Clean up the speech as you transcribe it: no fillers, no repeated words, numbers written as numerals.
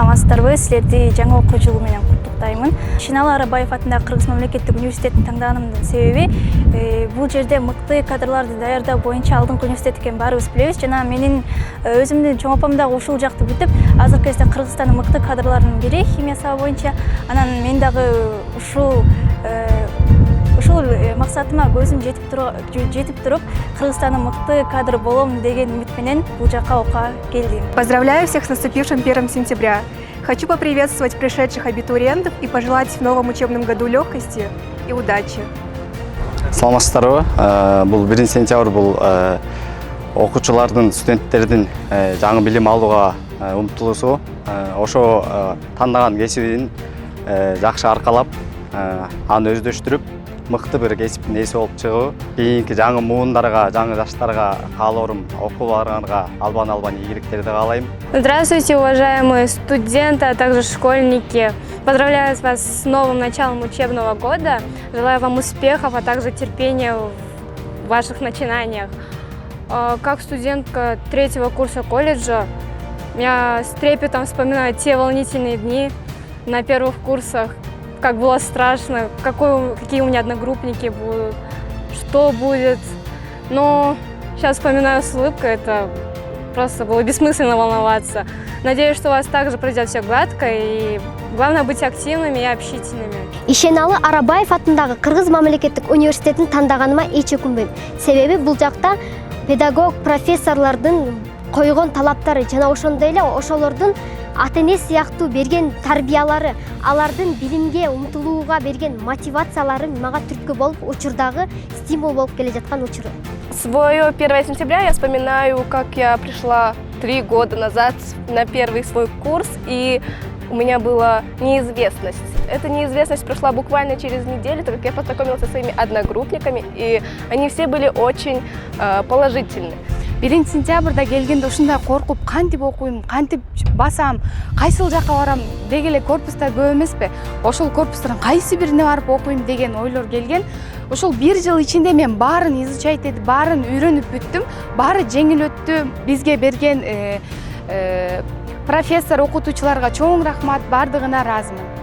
Саламатсыздарбы, силерди жаңы окуу жылы менен куттуктаймын. Шеналы Арабаев атындагы Кыргыз мамлекеттик университетин таңдаганымдын себеби бул жерде мыкты кадрларды даярдоо боюнча алдыңкы университет экенин баарыбыз билебиз. Жана менин өзүмдүн чоң апам дагы ушул жакты бүтүп, азыркы кезде Кыргызстандын мыкты кадрларынын бири химия сабы боюнча. Анан мен дагы ушул максатыма көзүм жетип туруп, Кыргызстандын мыкты кадр болом деген үмүт менен бул жакка окууга келдим. Поздравляю всех с наступившим 1 сентября. Хочу поприветствовать пришедших абитуриентов и пожелать в новом учебном году легкости и удачи. Саламатсыздарбы. Бул 1 сентябрь бул окуучулардын, студенттердин жаңы билим алууга умтулуусу. Ошо тандаган кесибин жакшы аркалап, аны өздөштүрүп, мыкты бир кесиптин ээси болуп чыгуу. Кийинки жаңы муундарга, жаңы жаштарга каалоорум окууларыңарга албан ийгиликтерди каалайм. Здравствуйте, уважаемые студенты, а также школьники. Поздравляю вас с новым началом учебного года. Желаю вам успехов, а также терпения в ваших начинаниях. Как студентка 3-го курса колледжа, я с трепетом вспоминаю те волнительные дни на первых курсах, как было страшно, какие у меня одногруппники будут, что будет. Но сейчас вспоминаю с улыбкой, это просто было бессмысленно волноваться. Надеюсь, что у вас также пройдет все гладко, и главное быть активными и общительными. Шеналы Арабаев атындагы Кыргыз мамлекеттик университетин тандagaныма эч өкүнбөйм. Себеби бул жакта педагог профессорлордун койгон талаптары жана ошондой эле ошолордун ата-эне сыяктуу берген тарбиялары, алардын билимге умтулууга берген мотивациялары мага түрткү болуп, учурдагы стимул болуп келе жаткан учуру. Свое 1 сентября я вспоминаю, как я пришла 3 года назад на первый свой курс, и у меня была неизвестность. Эта неизвестность прошла буквально через неделю, так как я познакомилась со своими одногруппниками, и они все были очень положительны. 1 сентябрда келгенде ушундай коркуп, кантип окуйм, кантип басам, кайсыл жакка барам дегеле корпустар көп эмеспи? Ошол корпустардан кайсы бирине барып окуйм деген ойлор келген. Ошол 1 жыл ичинде мен баарын изучать этип, баарын үйрөнүп бүттүм. Баары жеңил өттү. Бизге берген профессор, окутуучуларга чоң рахмат, бардыгына ыраазымын.